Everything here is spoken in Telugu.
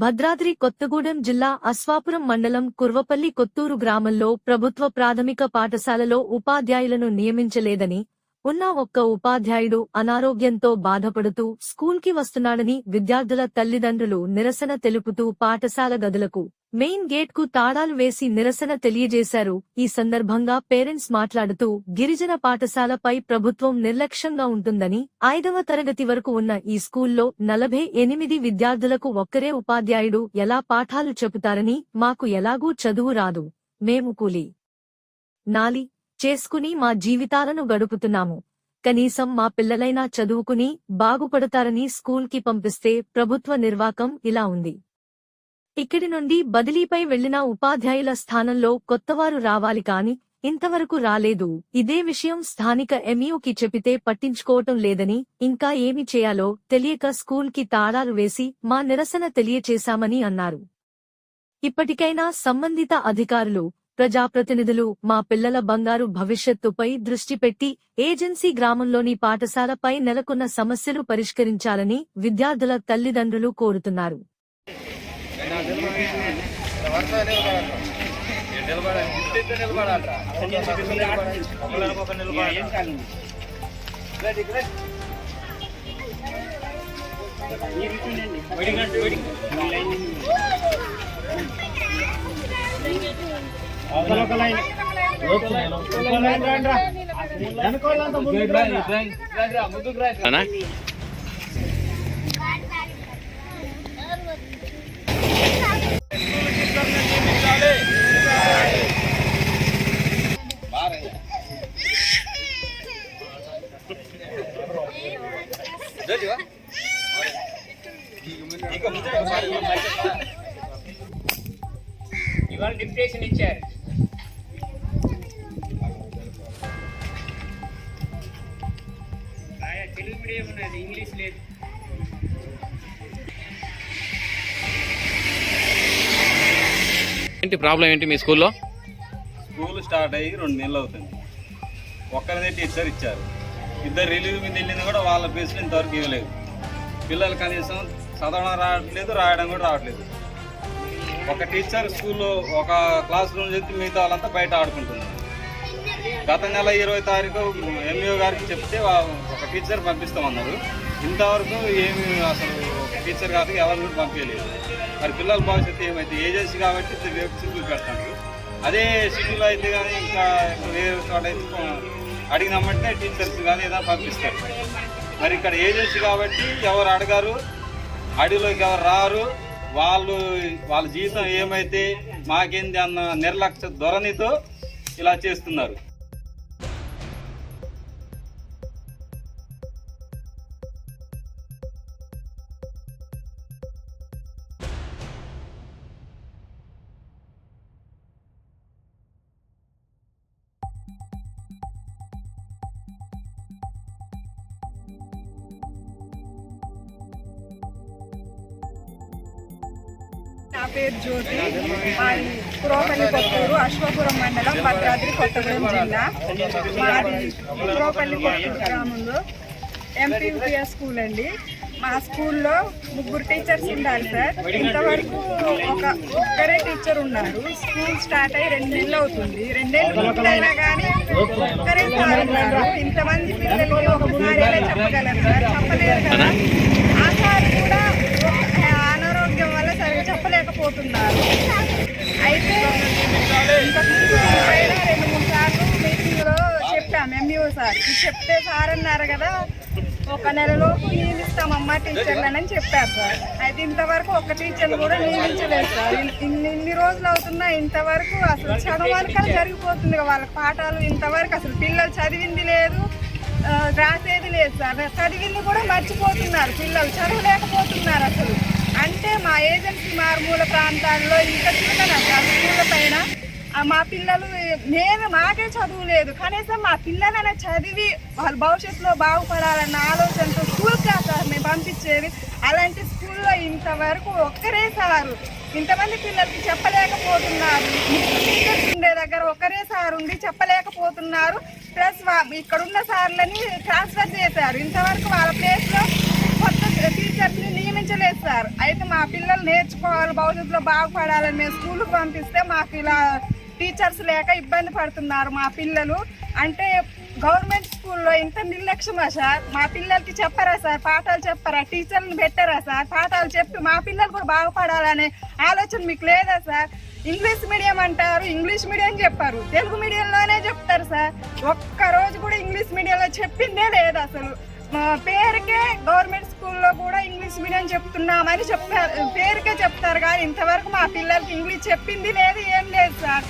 భద్రాద్రి కొత్తగూడెం జిల్లా అశ్వాపురం మండలం కుర్వపల్లి కొత్తూరు గ్రామంలో ప్రభుత్వ ప్రాథమిక పాఠశాలలో ఉపాధ్యాయులను నియమించలేదని, ఉన్న ఒక్క ఉపాధ్యాయుడు అనారోగ్యంతో బాధపడుతూ స్కూల్కి వస్తున్నాడని విద్యార్థుల తల్లిదండ్రులు నిరసన తెలుపుతూ పాఠశాల గదులకు మెయిన్ గేట్కు తాళాలు వేసి నిరసన తెలియజేశారు. ఈ సందర్భంగా పేరెంట్స్ మాట్లాడుతూ గిరిజన పాఠశాలపై ప్రభుత్వం నిర్లక్ష్యంగా ఉంటుందని, 5వ తరగతి వరకు ఉన్న ఈ స్కూల్లో 48 విద్యార్థులకు ఒక్కరే ఉపాధ్యాయుడు ఎలా పాఠాలు చెబుతారని, మాకు ఎలాగూ చదువు రాదు, మేము కూలీ నాలి చేసుకుని మా జీవితాలను గడుపుతున్నాము, కనీసం మా పిల్లలైనా చదువుకుని బాగుపడతారని స్కూల్కి పంపిస్తే ప్రభుత్వ నిర్వాకం ఇలా ఉంది. ఇక్కడి నుండి బదిలీపై వెళ్లిన ఉపాధ్యాయుల స్థానంలో కొత్తవారు రావాలి కాని ఇంతవరకు రాలేదు. ఇదే విషయం స్థానిక ఎంఈఓకి చెప్పితే పట్టించుకోవటం లేదని, ఇంకా ఏమి చేయాలో తెలియక స్కూల్కి తాళాలు వేసి మా నిరసన తెలియచేశామని అన్నారు. ఇప్పటికైనా సంబంధిత అధికారులు, ప్రజాప్రతినిధులు మా పిల్లల బంగారు భవిష్యత్తుపై దృష్టి పెట్టి ఏజెన్సీ గ్రామంలోని పాఠశాలపై నెలకొన్న సమస్యలు పరిష్కరించాలని విద్యార్థుల తల్లిదండ్రులు కోరుతున్నారు. ఇవాళ డిక్టేషన్ ఇచ్చారు. తెలుగు మీడియం ఉన్నది, ఇంగ్లీష్ లేదు. ఏంటి ప్రాబ్లం ఏంటి మీ స్కూల్లో? స్కూల్ స్టార్ట్ అయ్యి 2 నెలలు అవుతుంది. ఒక్కరిదే టీచర్ ఇచ్చారు. 2 రిలీవ్ మీద వెళ్ళింది కూడా వాళ్ళ ఫీజులు ఇంతవరకు ఇవ్వలేదు. పిల్లలు కనీసం చదవడం రావట్లేదు, రాయడం కూడా రావట్లేదు. ఒక టీచర్ స్కూల్లో ఒక క్లాస్ రూమ్ చెప్తే మిగతా వాళ్ళంతా బయట ఆడుకుంటున్నారు. గత నెల 20వ తారీఖు ఎంఈఓ గారికి చెప్తే ఒక టీచర్ పంపిస్తామన్నారు. ఇంతవరకు ఏమి అసలు ఒక టీచర్ కాదు, ఎవరు కూడా పంపించలేదు. మరి పిల్లల భవిష్యత్తు ఏమైతే ఏజెన్సీ కాబట్టి రేపు షెడ్యూల్ పెడతాను. అదే షెడ్యూల్ అయితే కానీ ఇంకా వేరే చోట అయితే అడిగినామంటే టీచర్స్ కానీ ఏదైనా పంపిస్తారు. మరి ఇక్కడ ఏజెన్సీ కాబట్టి ఎవరు అడగారు, అడవిలోకి ఎవరు రారు. వాళ్ళ జీవితం ఏమైతే మాకేంది అన్న నిర్లక్ష్య ధోరణితో ఇలా చేస్తున్నారు. నా పేరు జ్యోతి. కుర్వపల్లి కొత్తూరు, అశ్వాపురం మండలం, భద్రాద్రి కొత్తగూడెం జిల్లా. మాది కుర్వపల్లి కొత్తూరు గ్రామంలో ఎంపీయూపీఎస్ స్కూల్ అండి. మా స్కూల్లో 3 టీచర్స్ ఉండాలి సార్. ఇంతవరకు ఒక్కరే టీచర్ ఉన్నారు. స్కూల్ స్టార్ట్ అయ్యి 2 నెలలు అవుతుంది. 2 నెలలు పూర్తయినా కానీ ఒక్కరే సార్ ఉన్నారు. ఇంతమంది పిల్లలకి ఒకసారి ఎలా చెప్పగలరు సార్? చెప్పలేరు కదా. ఆ సార్ కూడా అనారోగ్యం వల్ల సరిగ్గా చెప్పలేకపోతున్నారు. అయితే ఇంతకుముందు పైన 2-3 సార్లు మీటింగ్లో చెప్పాము. ఎంఈఓ సార్ చెప్తే సార్ అన్నారు కదా, 1 నెలలోపు నియమిస్తామమ్మా టీచర్లని చెప్పారు సార్. అయితే ఇంతవరకు ఒక టీచర్ని కూడా నియమించలేదు సార్. ఇన్ని రోజులు అవుతున్నా ఇంతవరకు అసలు చదవడానికి జరిగిపోతుంది వాళ్ళ పాఠాలు. ఇంతవరకు అసలు పిల్లలు చదివింది లేదు, రాసేది లేదు సార్. చదివింది కూడా మర్చిపోతున్నారు పిల్లలు, చదవలేకపోతున్నారు అసలు. అంటే మా ఏజెన్సీ మారుమూల ప్రాంతాల్లో ఇంకా చూడనా సార్ స్కూళ్ళ పైన మా పిల్లలు మాకే చదువు లేదు, కనీసం మా పిల్లలైనా చదివి వాళ్ళ భవిష్యత్తులో బాగుపడాలన్న ఆలోచనతో స్కూల్కి సార్ మేము పంపించేది. అలాంటి స్కూల్లో ఇంతవరకు ఒక్కరే సారు ఇంతమంది పిల్లలకి చెప్పలేకపోతున్నారు. టీచర్స్ ఉండే దగ్గర ఒక్కరే సార్ ఉండి చెప్పలేకపోతున్నారు. ప్లస్ ఇక్కడున్న సార్లని ట్రాన్స్ఫర్ చేశారు. ఇంతవరకు వాళ్ళ ప్లేస్లో కొత్త టీచర్స్ని నియమించలేదు సార్. సార్. అయితే మా పిల్లలు నేర్చుకోవాలి, భవిష్యత్తులో బాగుపడాలని మేము స్కూల్కి పంపిస్తే మాకు ఇలా టీచర్స్ లేక ఇబ్బంది పడుతున్నారు మా పిల్లలు. అంటే గవర్నమెంట్ స్కూల్లో ఇంత నిర్లక్ష్యమా సార్? మా పిల్లలకి చెప్పరా సార్? పాఠాలు చెప్పరా? టీచర్లను పెట్టారా సార్? పాఠాలు చెప్పి మా పిల్లలు కూడా బాగుపడాలనే ఆలోచన మీకు లేదా సార్? ఇంగ్లీష్ మీడియం అంటారు, ఇంగ్లీష్ మీడియం చెప్పారు, తెలుగు మీడియంలోనే చెప్తారు సార్. ఒక్కరోజు కూడా ఇంగ్లీష్ మీడియంలో చెప్పిందే లేదు అసలు. మా పేరుకే గవర్నమెంట్ స్కూల్లో కూడా ఇంగ్లీష్ మీడియం చెప్తున్నామని పేరుకే చెప్తారు కానీ ఇంతవరకు మా పిల్లలకి ఇంగ్లీష్ చెప్పింది లేదు, ఏం లేదు సార్.